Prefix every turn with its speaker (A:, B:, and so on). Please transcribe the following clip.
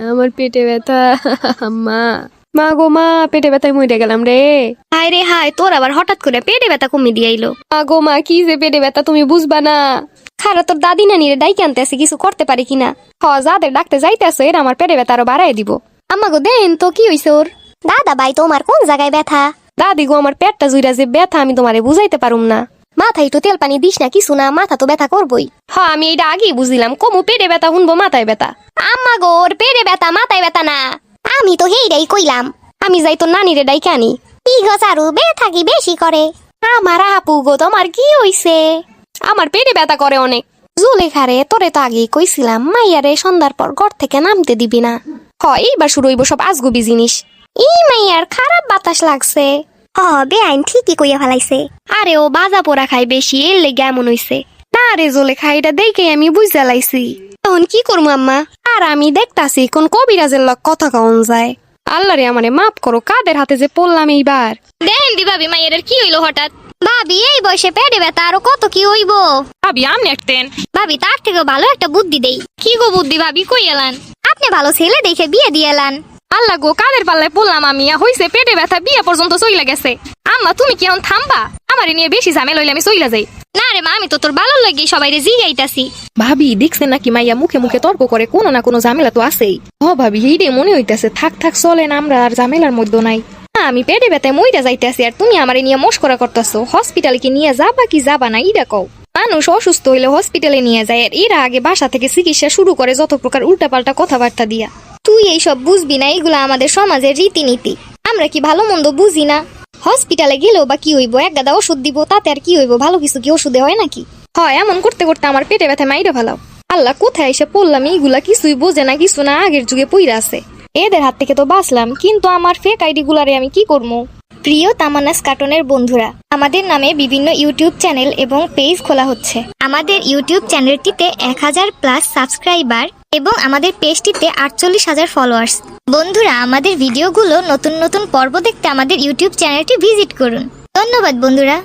A: আমার পেটে ব্যথা। মা, মা গো মা, পেটে ব্যথায় মরে গেলাম রে।
B: হায় রে হায়, তোর আবার হঠাৎ করে পেটে ব্যথা কমে দিয়ে আইলো।
A: মা গো মা, কি যে পেটে ব্যথা তুমি বুঝবা না।
B: খারা তোর দাদি নানিরে ডাইকে আনতে আছে, কিছু করতে পারি কিনা।
A: যাদের ডাকতে যাইতে আসো এর আমার পেটে ব্যথা আরো বাড়াই দিব।
B: আম্মা গো দেন তো কি হইছে ওর। দাদা ভাই তোমার কোন জায়গায় ব্যথা?
A: দাদি গো, আমার পেটটা জুইরা যে ব্যথা আমি তোমারে বুঝাইতে পারুম না।
B: মাথায় তো তেল পানি দিস না কিছু না, মাথা তো ব্যথা করবই।
A: আমি এইটা আগেই বুঝিলাম, কমু পেটে ব্যথা শুনবো মাথায় ব্যথা।
B: আম্মা গো, ওর পেটে ব্যথা মাথায় ব্যথা না। আমি তো হেইডাই কইলাম।
A: আমি যাই তো নানিরে ডাইকে আনি।
B: কি গো চারু, ব্যথা কি বেশি করে?
A: আমার আপু গো, তোমার কি হইছে? আমার পেটে ব্যথা করে অনেক। জুলেখারে তোরে তো আগেই কইছিলাম মাইয়ারে সন্ধ্যার পর ঘর থেকে নামতে দিবি না। এইবার শুরু হইব সব আজগুবি জিনিস।
B: এই মাইয়ার খারাপ বাতাস লাগছে। বেআইন ঠিকই কইয়া ফেলাইছে।
A: আরে ও বাজা পোড়া খাই বেশি, এর লেগে এমন হইছে। না রে জুলেখা, এটা দেখে আমি বুঝতে লাইছি।
B: তখন কি করবো আম্মা?
A: আর আমি দেখতাছি কোন কবিরাজের লগ কথা কন যায়। আল্লাহ রে আমারে মাফ করো, কাদের হাতে যে পড়লাম এইবার।
B: দেন দি ভাবি, মাইয়ার কি হইলো হঠাৎ? ভাবি এই বয়সে পেটে ব্যথা আরো কত কি হইব।
A: ভাবি আমি একতেন।
B: ভাবি তার থেকে ভালো একটা বুদ্ধি দেই।
A: কি গো বুদ্ধি ভাবি, কই এলান?
B: আপনি ভালো ছেলে দেখে বিয়ে দিয়ে এলান।
A: আল্লাহ গো, কাদের পাল্লায় পড়লাম আমি। হইছে পেটে ব্যথা, বিয়ে পর্যন্ত চইলা গেছে। আম্মা তুমি কি এখন থামবা? আমারে নিয়ে বেশি ঝামেলা হইলে আমি চইলা যাই।
B: না রে মা, আমি তো তোর ভালো লাগি সবাই রে জিগাইতাছি।
A: ভাবি দেখছেন নাকি মাইয়া মুখে মুখে তর্ক করে, কোনো না কোনো ঝামেলা তো আছেই। ভাবি এইটাই মনে হইতাছে, থাক থাক চলেন, আমরা আর ঝামেলার মধ্যে নাই। আমি পেটে ব্যথায় মইরা যাইতেছি আর তুমি আমারে নিয়ে মস্করা করতেছো। হসপিটালে কি নিয়ে যাবা কি যাবা না ইটা কও। মানুষ অসুস্থ হইলে হসপিটালে নিয়ে যায়, আর এরা আগে বাসা থেকে চিকিৎসা শুরু করে যত প্রকার উল্টাপাল্টা কথাবার্তা দিয়া।
B: তুই এইসব বুঝবি না, এগুলা আমাদের সমাজের রীতিনীতি। আমরা কি ভালো মন্দ বুঝি না? হসপিটালে গেলেও বা কি হইব, এক গাদা ওষুধ দিব, তাতে আর কি হইব? ভালো কিছু কি ওষুধে হয় নাকি?
A: এমন করতে করতে আমার পেটে ব্যথা মাইরা ফেলাও। আল্লাহ, কোথায় এসে পড়লাম, এইগুলা কিছুই বোঝে না, কিছু না, আগের যুগে পইরা আছে। এদের হাত থেকে তো বাঁচলাম, কিন্তু আমার ফেক আইডি গুলারে আমি কি করবো?
B: প্রিয় তামান্নাস কার্টুনের বন্ধুরা, আমাদের নামে বিভিন্ন ইউটিউব চ্যানেল এবং পেজ খোলা হচ্ছে। আমাদের ইউটিউব চ্যানেলটিতে 1000+ সাবস্ক্রাইবার এবং আমাদের পেজটিতে 48,000 ফলোয়ার্স। বন্ধুরা, আমাদের ভিডিওগুলো নতুন নতুন পর্ব দেখতে আমাদের ইউটিউব চ্যানেলটি ভিজিট করুন। ধন্যবাদ বন্ধুরা।